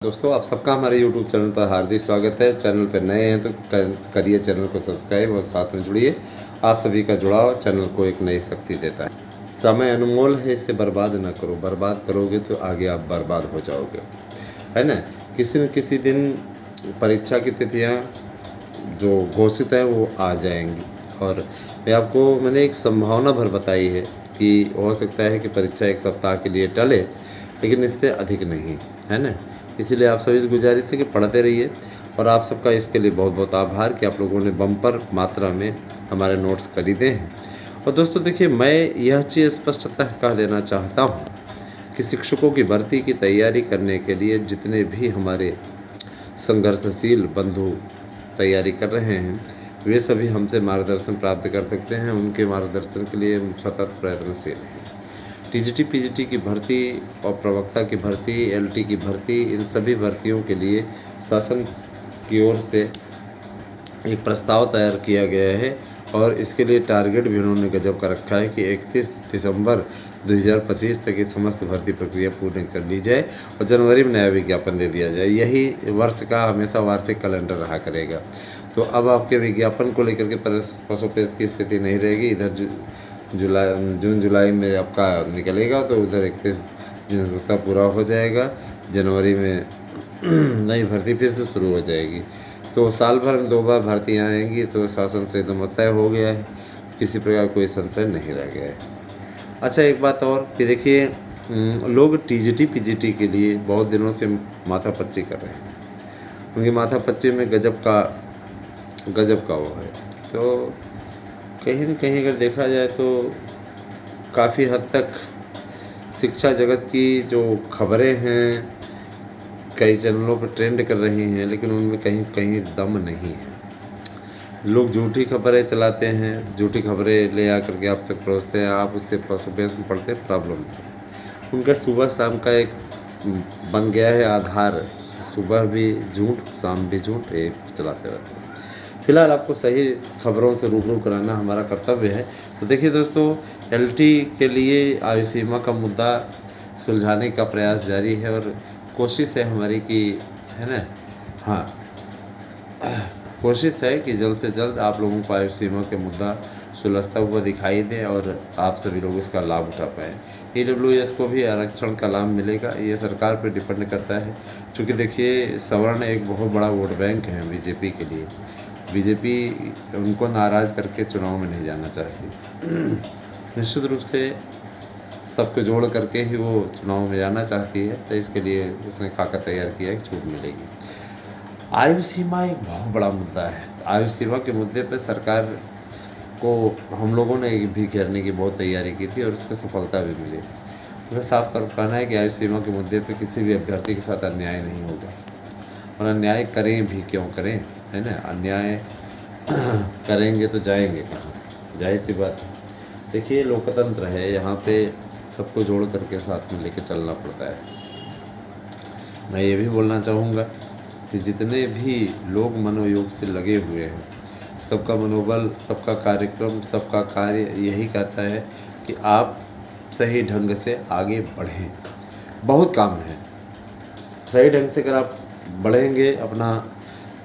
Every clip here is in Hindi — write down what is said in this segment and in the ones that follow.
दोस्तों, आप सबका हमारे YouTube चैनल पर हार्दिक स्वागत है। चैनल पर नए हैं तो करिए चैनल को सब्सक्राइब और साथ में जुड़िए। आप सभी का जुड़ाव चैनल को एक नई शक्ति देता है। समय अनमोल है, इसे बर्बाद ना करो। बर्बाद करोगे तो आगे आप बर्बाद हो जाओगे, है ना। किसी न किसी दिन परीक्षा की तिथियाँ जो घोषित है वो आ जाएंगी और मैंने एक संभावना भर बताई है कि हो सकता है कि परीक्षा एक सप्ताह के लिए टले, लेकिन इससे अधिक नहीं, है ना। इसीलिए आप सभी से गुजारिश है कि पढ़ते रहिए और आप सबका इसके लिए बहुत बहुत आभार कि आप लोगों ने बम्पर मात्रा में हमारे नोट्स खरीदे हैं। और दोस्तों देखिए, मैं यह चीज़ स्पष्टतः कह देना चाहता हूँ कि शिक्षकों की भर्ती की तैयारी करने के लिए जितने भी हमारे संघर्षशील बंधु तैयारी कर रहे हैं, वे सभी हमसे मार्गदर्शन प्राप्त कर सकते हैं। उनके मार्गदर्शन के लिए हम सतत प्रयत्नशील हैं। टीजीटी, पीजीटी की भर्ती और प्रवक्ता की भर्ती, एलटी की भर्ती, इन सभी भर्तियों के लिए शासन की ओर से एक प्रस्ताव तैयार किया गया है और इसके लिए टारगेट भी उन्होंने गजब का रखा है कि 31 दिसंबर 2025 तक ये समस्त भर्ती प्रक्रिया पूर्ण कर ली जाए और जनवरी में नया विज्ञापन दे दिया जाए। यही वर्ष का हमेशा वार्षिक कैलेंडर रहा करेगा। तो अब आपके विज्ञापन को लेकर के पसोपेश की स्थिति नहीं रहेगी। इधर जून जुलाई में आपका निकलेगा तो उधर 31 जून का पूरा हो जाएगा। जनवरी में नई भर्ती फिर से शुरू हो जाएगी। तो साल भर में 2 बार भर्तियाँ आएंगी तो शासन से एकदम तय हो गया है, किसी प्रकार कोई संशय नहीं रह गया है। अच्छा, एक बात और कि देखिए, लोग टीजीटी पीजीटी के लिए बहुत दिनों से माथापच्ची कर रहे हैं। उनकी माथापच्ची में गजब का वो है। तो कहीं न कहीं अगर देखा जाए तो काफ़ी हद तक शिक्षा जगत की जो खबरें हैं कई चैनलों पर ट्रेंड कर रही हैं, लेकिन उनमें कहीं कहीं दम नहीं है। लोग झूठी खबरें चलाते हैं, झूठी खबरें ले आकर के आप तक पहुँचते हैं, आप उससे पसोपेश में पढ़ते हैं। प्रॉब्लम उनका सुबह शाम का एक बन गया है आधार, सुबह भी झूठ, शाम भी झूठ, ये चलाते रहते हैं। फिलहाल आपको सही खबरों से रूबरू कराना हमारा कर्तव्य है। तो देखिए दोस्तों, एलटी के लिए आयु सीमा का मुद्दा सुलझाने का प्रयास जारी है और कोशिश है हमारी कि, है ना, हाँ, कोशिश है कि जल्द से जल्द आप लोगों को आयु सीमा के मुद्दा सुलझता हुआ दिखाई दे और आप सभी लोग इसका लाभ उठा पाएँ। EWS को भी आरक्षण का लाभ मिलेगा, ये सरकार पर डिपेंड करता है। क्योंकि देखिए, सवर्ण एक बहुत बड़ा वोट बैंक है बीजेपी के लिए। बीजेपी उनको नाराज़ करके चुनाव में नहीं जाना चाहती। निश्चित रूप से सबको जोड़ करके ही वो चुनाव में जाना चाहती है, तो इसके लिए उसने खाका तैयार किया है कि छूट मिलेगी। आयु सीमा एक बहुत बड़ा मुद्दा है। आयु सीमा के मुद्दे पर सरकार को हम लोगों ने भी घेरने की बहुत तैयारी की थी और उसमें सफलता भी मिली। मुझे साफ तौर कहना है कि आयु सीमा के मुद्दे पर किसी भी अभ्यर्थी के साथ अन्याय नहीं होगा और अन्याय करें भी क्यों करें, है ना। अन्याय करेंगे तो जाएंगे कहाँ, जाहिर सी बात है। देखिए, लोकतंत्र है, यहाँ पे सबको जोड़ करके साथ में लेके चलना पड़ता है। मैं ये भी बोलना चाहूँगा कि जितने भी लोग मनोयोग से लगे हुए हैं, सबका मनोबल, सबका कार्यक्रम, सबका कार्य यही कहता है कि आप सही ढंग से आगे बढ़ें। बहुत काम है, सही ढंग से अगर आप बढ़ेंगे, अपना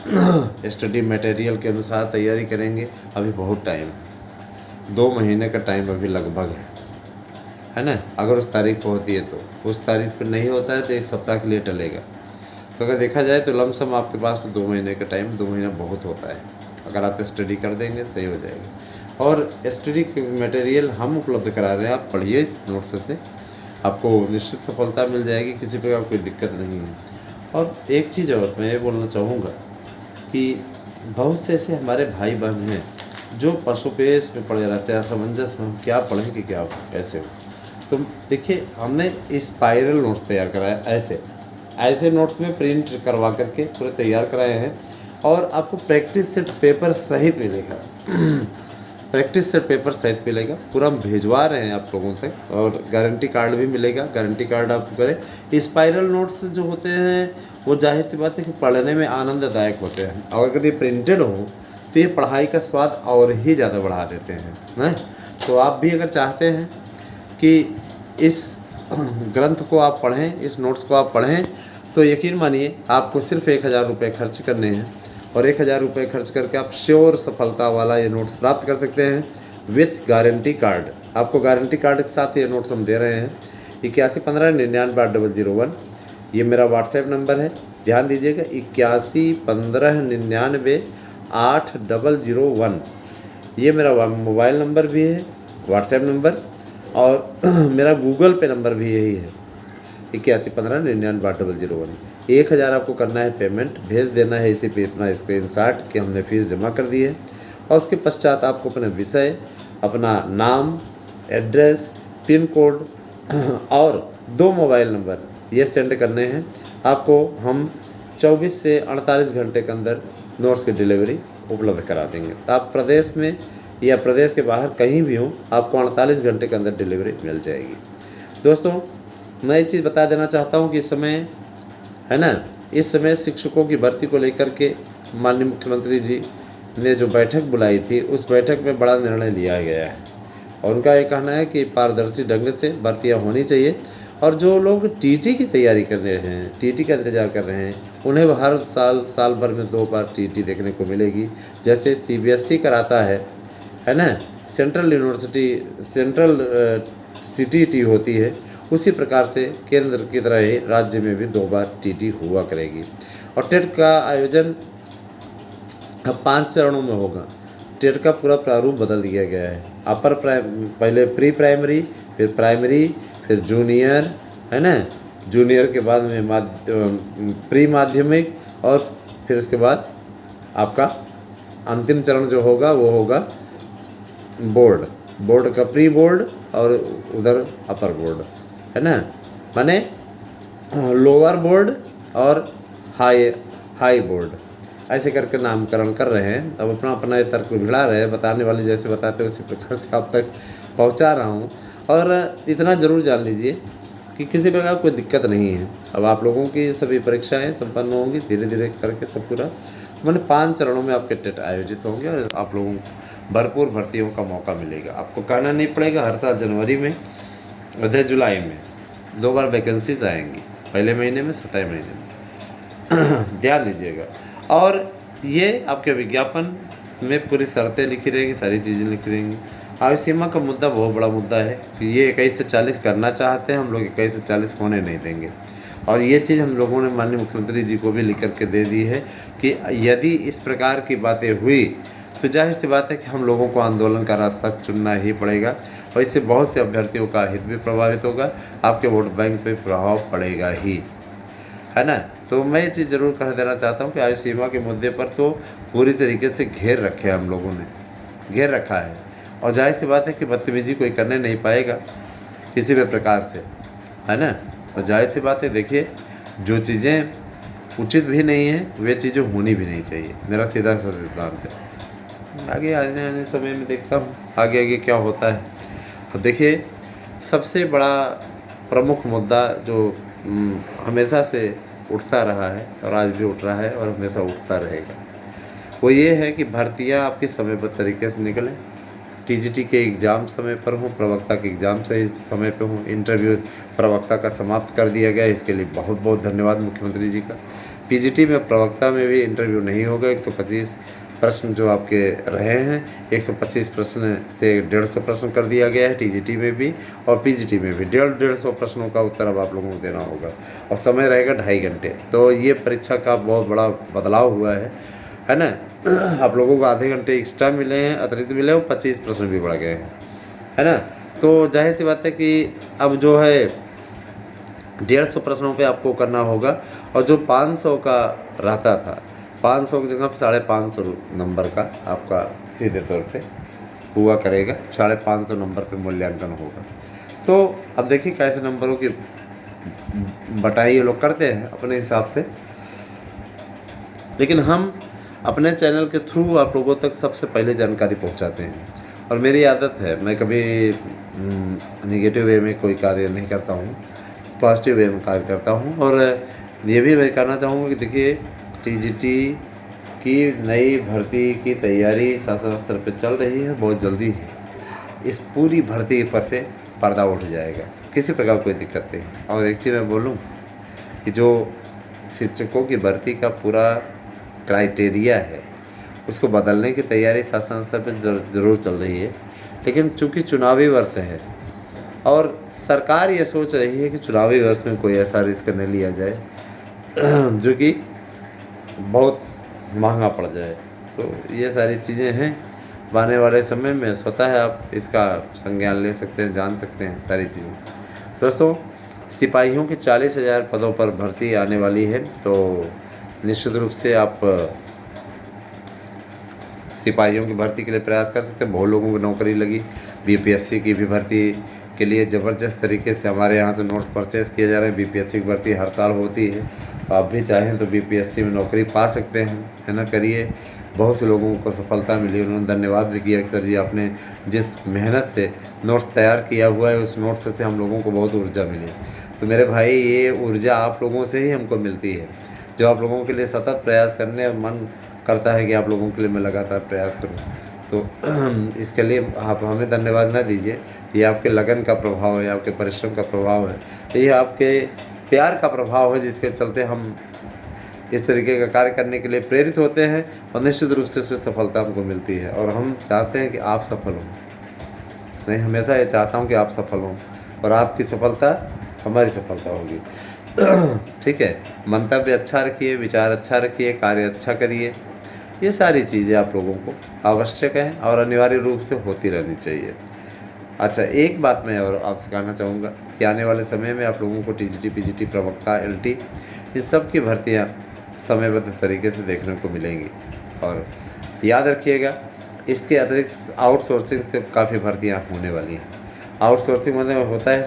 स्टडी मटेरियल के अनुसार तैयारी करेंगे, अभी बहुत टाइम है, 2 महीने का टाइम अभी लगभग है ना। अगर उस तारीख पर होती है तो, उस तारीख पर नहीं होता है तो 1 सप्ताह के लिए टलेगा। तो अगर देखा जाए तो लमसम आपके पास 2 महीने का टाइम, 2 महीना बहुत होता है। अगर आप स्टडी कर देंगे सही हो जाएगा। और स्टडी मटेरियल हम उपलब्ध करा रहे हैं, आप पढ़िए इस नोट्स से, आपको निश्चित सफलता मिल जाएगी, किसी प्रकार कोई दिक्कत नहीं है। और एक चीज़ और मैं ये बोलना चाहूँगा कि बहुत से ऐसे हमारे भाई बहन हैं जो पशुपेश में पड़े रहते हैं, असमंजस में, हम क्या पढ़ें कि क्या कैसे हो। तो देखिए, हमने स्पाइरल नोट्स तैयार कराया, ऐसे नोट्स में प्रिंट करवा करके पूरे तैयार कराए हैं और आपको प्रैक्टिस सेट पेपर सहित मिलेगा। प्रैक्टिस सेट पेपर सहित मिलेगा, पूरा हम भेजवा रहे हैं आप लोगों से और गारंटी कार्ड भी मिलेगा। गारंटी कार्ड आप करें। स्पाइरल नोट्स जो होते हैं वो जाहिर सी बात है कि पढ़ने में आनंददायक होते हैं और अगर ये प्रिंटेड हो तो ये पढ़ाई का स्वाद और ही ज़्यादा बढ़ा देते हैं, ना। तो आप भी अगर चाहते हैं कि इस ग्रंथ को आप पढ़ें, इस नोट्स को आप पढ़ें, तो यकीन मानिए आपको सिर्फ 1000 रुपये खर्च करने हैं और 1000 रुपये खर्च करके आप श्योर सफलता वाला ये नोट्स प्राप्त कर सकते हैं विथ गारंटी कार्ड। आपको गारंटी कार्ड के साथ ये नोट्स हम दे रहे हैं। 8115998001 ये मेरा व्हाट्सएप नंबर है, ध्यान दीजिएगा। 8115998001 ये मेरा मोबाइल नंबर भी है, व्हाट्सएप नंबर, और मेरा गूगल पे नंबर भी यही है 8115998001। 1000 आपको करना है पेमेंट, भेज देना है इसी पे अपना स्क्रीनशॉट कि हमने फ़ीस जमा कर दी है। और उसके पश्चात आपको अपना विषय, अपना नाम, एड्रेस, पिन कोड और 2 मोबाइल नंबर ये सेंड करने हैं। आपको हम 24 से 48 घंटे के अंदर नोट्स की डिलीवरी उपलब्ध करा देंगे। आप प्रदेश में या प्रदेश के बाहर कहीं भी हों, आपको 48 घंटे के अंदर डिलीवरी मिल जाएगी। दोस्तों, मैं एक चीज़ बता देना चाहता हूं कि इस समय है ना, इस समय शिक्षकों की भर्ती को लेकर के माननीय मुख्यमंत्री जी ने जो बैठक बुलाई थी, उस बैठक में बड़ा निर्णय लिया गया है और उनका ये कहना है कि पारदर्शी ढंग से भर्तियाँ होनी चाहिए। और जो लोग टीटी की तैयारी कर रहे हैं, टीटी का इंतज़ार कर रहे हैं, उन्हें हर साल भर में 2 बार टीटी देखने को मिलेगी। जैसे CBSE कराता है ना, सेंट्रल यूनिवर्सिटी, सेंट्रल CTT होती है, उसी प्रकार से केंद्र की तरह ही राज्य में भी 2 बार टीटी हुआ करेगी। और टेट का आयोजन अब 5 चरणों में होगा। टेट का पूरा प्रारूप बदल दिया गया है। पहले प्री प्राइमरी, फिर प्राइमरी, फिर जूनियर, है ना, जूनियर के बाद में प्री माध्यमिक, और फिर उसके बाद आपका अंतिम चरण जो होगा वो होगा बोर्ड का प्री बोर्ड और उधर अपर बोर्ड, है ना, माने लोअर बोर्ड और हाई बोर्ड, ऐसे करके नामकरण कर रहे हैं। अब अपना ये तर्क भिड़ा रहे हैं, बताने वाले जैसे बताते हैं उसी प्रकार से आप तक पहुंचा रहा हूं। और इतना ज़रूर जान लीजिए कि किसी प्रकार कोई दिक्कत नहीं है। अब आप लोगों की सभी परीक्षाएं संपन्न होंगी धीरे धीरे करके सब पूरा, मैंने 5 चरणों में आपके टेट आयोजित होंगे और आप लोगों को भरपूर भर्तियों का मौका मिलेगा। आपको कहना नहीं पड़ेगा। हर साल जनवरी में और जुलाई में 2 बार वैकेंसीज आएंगी, पहले महीने में, 7वें महीने में। ध्यान दीजिएगा। और ये आपके विज्ञापन में पूरी शर्तें लिखी रहेंगी, सारी चीज़ें लिखी रहेंगी। आयु सीमा का मुद्दा बहुत बड़ा मुद्दा है कि ये 21 से 40 करना चाहते हैं, हम लोग 21 से 40 होने नहीं देंगे। और ये चीज़ हम लोगों ने माननीय मुख्यमंत्री जी को भी लिख करके दे दी है कि यदि इस प्रकार की बातें हुई तो जाहिर सी बात है कि हम लोगों को आंदोलन का रास्ता चुनना ही पड़ेगा और इससे बहुत से अभ्यर्थियों का हित भी प्रभावित होगा, आपके वोट बैंक पे प्रभाव पड़ेगा ही, है ना। तो मैं ये चीज़ ज़रूर कह देना चाहता हूँ कि आयु सीमा के मुद्दे पर तो पूरी तरीके से घेर रखे हम लोगों ने, घेर रखा है। और जाहिर सी बात है कि बदतमीजी कोई करने नहीं पाएगा किसी भी प्रकार से, है ना। और जाहिर सी बात है, देखिए जो चीज़ें उचित भी नहीं हैं वे चीज़ें होनी भी नहीं चाहिए, मेरा सीधा सा सिद्धांत है। आगे आने समय में देखता हूँ आगे क्या होता है। अब देखिए सबसे बड़ा प्रमुख मुद्दा जो हमेशा से उठता रहा है और आज भी उठ रहा है और हमेशा उठता रहेगा, वो ये है कि भर्तियाँ आपकी समयबद्ध तरीके से निकलें, TGT के एग्ज़ाम समय पर हों, प्रवक्ता के एग्ज़ाम सही समय पर हों। इंटरव्यू प्रवक्ता का समाप्त कर दिया गया, इसके लिए बहुत बहुत धन्यवाद मुख्यमंत्री जी का। PGT में प्रवक्ता में भी इंटरव्यू नहीं होगा। 125 प्रश्न जो आपके रहे हैं, 125 प्रश्न से 150 प्रश्न कर दिया गया है TGT में भी, और PGT में भी 150 प्रश्नों का उत्तर अब आप लोगों को देना होगा और समय रहेगा 2.5 घंटे। तो ये परीक्षा का बहुत बड़ा बदलाव हुआ है ना। आप लोगों को आधे घंटे एक्स्ट्रा मिले हैं, अतिरिक्त मिले, और 25 प्रश्न भी बढ़ गए हैं, है ना। तो जाहिर सी बात है कि अब जो है 150 प्रश्नों पे आपको करना होगा, और जो 500 का रहता था, 500 की जगह 550 नंबर का आपका सीधे तौर पे हुआ करेगा, 550 नंबर पे मूल्यांकन होगा। तो अब देखिए कैसे नंबरों की बटाई ये लोग करते हैं अपने हिसाब से, लेकिन हम अपने चैनल के थ्रू आप लोगों तक सबसे पहले जानकारी पहुंचाते हैं। और मेरी आदत है, मैं कभी नेगेटिव वे में कोई कार्य नहीं करता हूं, पॉजिटिव वे में कार्य करता हूं। और ये भी मैं कहना चाहूँगा कि देखिए TGT की नई भर्ती की तैयारी शासन स्तर पर चल रही है, बहुत जल्दी इस पूरी भर्ती पर से पर्दा उठ जाएगा, किसी प्रकार कोई दिक्कत नहीं। और एक चीज़ मैं बोलूँ कि जो शिक्षकों की भर्ती का पूरा क्राइटेरिया है उसको बदलने की तैयारी शासन स्तर पर ज़रूर चल रही है, लेकिन चूंकि चुनावी वर्ष है और सरकार ये सोच रही है कि चुनावी वर्ष में कोई ऐसा रिस्क नहीं लिया जाए जो कि बहुत महंगा पड़ जाए। तो ये सारी चीज़ें हैं, आने वाले समय में स्वतः आप इसका संज्ञान ले सकते हैं, जान सकते हैं सारी चीज़ें। दोस्तों, सिपाहियों की 40,000 पदों पर भर्ती आने वाली है, तो निश्चित रूप से आप सिपाहियों की भर्ती के लिए प्रयास कर सकते हैं। बहुत लोगों को नौकरी लगी। बीपीएससी की भी भर्ती के लिए ज़बरदस्त तरीके से हमारे यहाँ से नोट्स परचेज़ किए जा रहे हैं। बीपीएससी की भर्ती हर साल होती है, तो आप भी चाहें तो बीपीएससी में नौकरी पा सकते हैं, है ना। करिए, बहुत से लोगों को सफलता मिली, उन्होंने धन्यवाद भी किया कि सर जी आपने जिस मेहनत से नोट्स तैयार किया हुआ है उस नोट्स से हम लोगों को बहुत ऊर्जा मिली। तो मेरे भाई, ये ऊर्जा आप लोगों से ही हमको मिलती है, जो आप लोगों के लिए सतत प्रयास करने मन करता है कि आप लोगों के लिए मैं लगातार प्रयास करूं। तो इसके लिए आप हमें धन्यवाद ना दीजिए, ये आपके लगन का प्रभाव है, आपके परिश्रम का प्रभाव है, ये आपके प्यार का प्रभाव है, जिसके चलते हम इस तरीके का कार्य करने के लिए प्रेरित होते हैं और निश्चित रूप से उसमें सफलता हमको मिलती है। और हम चाहते हैं कि आप सफल हों। मैं हमेशा ये चाहता हूँ कि आप सफल हों और आपकी सफलता हमारी सफलता होगी। ठीक है, मंतव्य अच्छा रखिए, विचार अच्छा रखिए, कार्य अच्छा करिए। ये सारी चीज़ें आप लोगों को आवश्यक हैं और अनिवार्य रूप से होती रहनी चाहिए। अच्छा, एक बात मैं और आपसे कहना चाहूँगा कि आने वाले समय में आप लोगों को टीजीटी, पीजीटी, प्रवक्ता, एलटी, इन सब की भर्तियाँ समयबद्ध तरीके से देखने को मिलेंगी। और याद रखिएगा, इसके अतिरिक्त आउटसोर्सिंग से काफ़ी भर्तियाँ होने वाली हैं। आउटसोर्सिंग मतलब होता है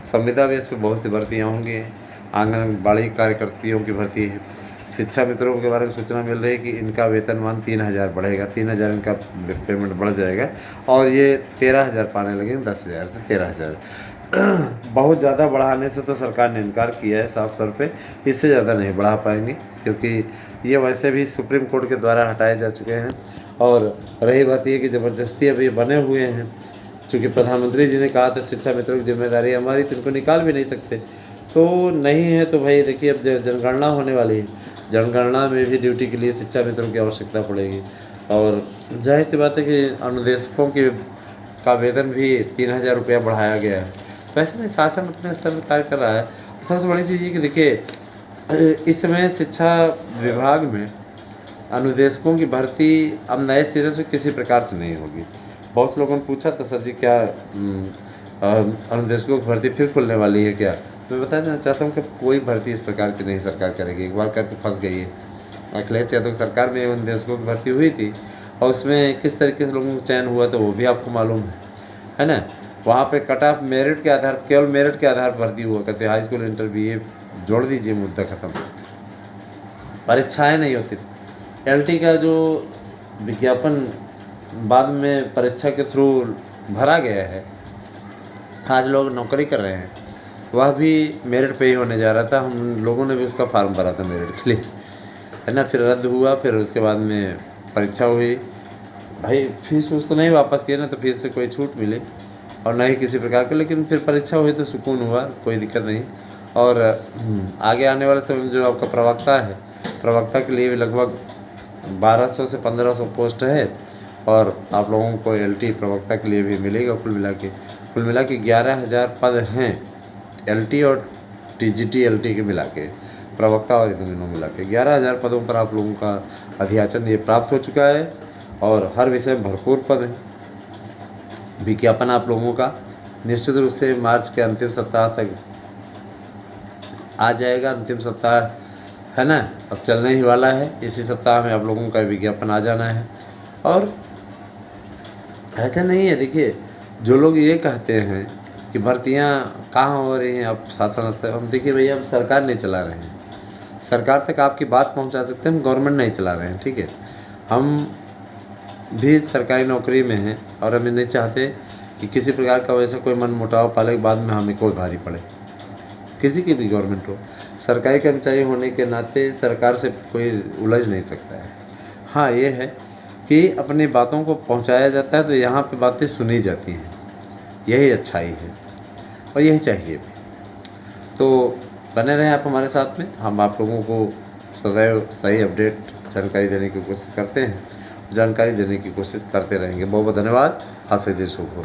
संविदा बेस पे बहुत सी भर्तियाँ होंगी। आंगनबाड़ी कार्यकर्तियों की भर्ती है। शिक्षा मित्रों के बारे में सूचना मिल रही है कि इनका वेतनमान 3,000 बढ़ेगा, 3,000 इनका पेमेंट बढ़ जाएगा और ये 13,000 पाने लगेंगे, 10,000 से 13,000। बहुत ज़्यादा बढ़ाने से तो सरकार ने इनकार किया है साफ तौर पे, इससे ज़्यादा नहीं बढ़ा पाएंगे, क्योंकि ये वैसे भी सुप्रीम कोर्ट के द्वारा हटाए जा चुके हैं। और रही बात ये कि ज़बरदस्ती अभी बने हुए हैं, चूँकि प्रधानमंत्री जी ने कहा था शिक्षा मित्रों की जिम्मेदारी हमारी, तो इनको निकाल भी नहीं सकते। तो नहीं है तो भाई देखिए, अब जनगणना होने वाली है, जनगणना में भी ड्यूटी के लिए शिक्षा मित्रों की आवश्यकता पड़ेगी। और जाहिर सी बात है कि अनुदेशकों का वेतन भी 3,000 रुपया बढ़ाया गया है। वैसे में शासन अपने स्तर पर कार्य कर रहा है। सबसे बड़ी चीज़ ये कि देखिए, इस समय शिक्षा विभाग में अनुदेशकों की भर्ती अब नए सिरे से किसी प्रकार से नहीं होगी। बहुत से लोगों ने पूछा था, सर जी क्या अनुदेशकों की भर्ती फिर खुलने वाली है क्या? मैं बताना चाहता हूँ कि कोई भर्ती इस प्रकार की नहीं सरकार करेगी। एक बार करके फंस गई है। अखिलेश यादव की सरकार में अनुदेशकों की भर्ती हुई थी और उसमें किस तरीके से लोगों को चयन हुआ था वो भी आपको मालूम है ना। वहाँ पे कट ऑफ मेरिट के आधार, केवल मेरिट के आधार पर भर्ती हुआ करते। हाई स्कूल, इंटर, बीए जोड़ दीजिए, मुद्दा ख़त्म। परीक्षाएँ नहीं होती थी। एलटी का जो विज्ञापन बाद में परीक्षा के थ्रू भरा गया है, आज लोग नौकरी कर रहे हैं, वह भी मेरिट पे ही होने जा रहा था। हम लोगों ने भी उसका फॉर्म भरा था मेरिट के लिए, है ना। फिर रद्द हुआ, फिर उसके बाद में परीक्षा हुई। भाई फीस उसको नहीं वापस किया ना, तो फीस से कोई छूट मिले और ना ही किसी प्रकार का, लेकिन फिर परीक्षा हुई तो सुकून हुआ, कोई दिक्कत नहीं। और आगे आने वाले समय जो आपका प्रवक्ता है, प्रवक्ता के लिए भी लगभग 1200 से 1500 पोस्ट है और आप लोगों को एलटी प्रवक्ता के लिए भी मिलेगा। कुल मिला के 11,000 पद हैं, एलटी और टीजीटी एलटी के मिला के, प्रवक्ता और दोनों मिला के 11,000 पदों पर आप लोगों का अध्याचन ये प्राप्त हो चुका है और हर विषय में भरपूर पद है। विज्ञापन आप लोगों का निश्चित रूप से मार्च के अंतिम सप्ताह तक आ जाएगा। अंतिम सप्ताह है ना, अब चलने ही वाला है। इसी सप्ताह में आप लोगों का विज्ञापन आ जाना है। और ऐसा नहीं है, देखिए, जो लोग ये कहते हैं कि भर्तियाँ कहाँ हो रही हैं अब शासन स्तर, हम देखिए भैया, हम सरकार नहीं चला रहे हैं। सरकार तक आपकी बात पहुंचा सकते हैं, हम गवर्नमेंट नहीं चला रहे हैं, ठीक है। हम भी सरकारी नौकरी में हैं और हम नहीं चाहते कि किसी प्रकार का वैसा कोई मन मुटाव पाले के बाद में हमें कोई भारी पड़े, किसी की भी गवर्नमेंट हो। सरकारी कर्मचारी होने के नाते सरकार से कोई उलझ नहीं सकता है। हाँ, ये है कि अपनी बातों को पहुंचाया जाता है तो यहाँ पे बातें सुनी जाती हैं, यही अच्छाई है और यही चाहिए भी। तो बने रहें आप हमारे साथ में। हम आप लोगों को सदैव सही अपडेट जानकारी देने की कोशिश करते हैं, जानकारी देने की कोशिश करते रहेंगे। बहुत बहुत धन्यवाद। आज से दिन शुभ हो।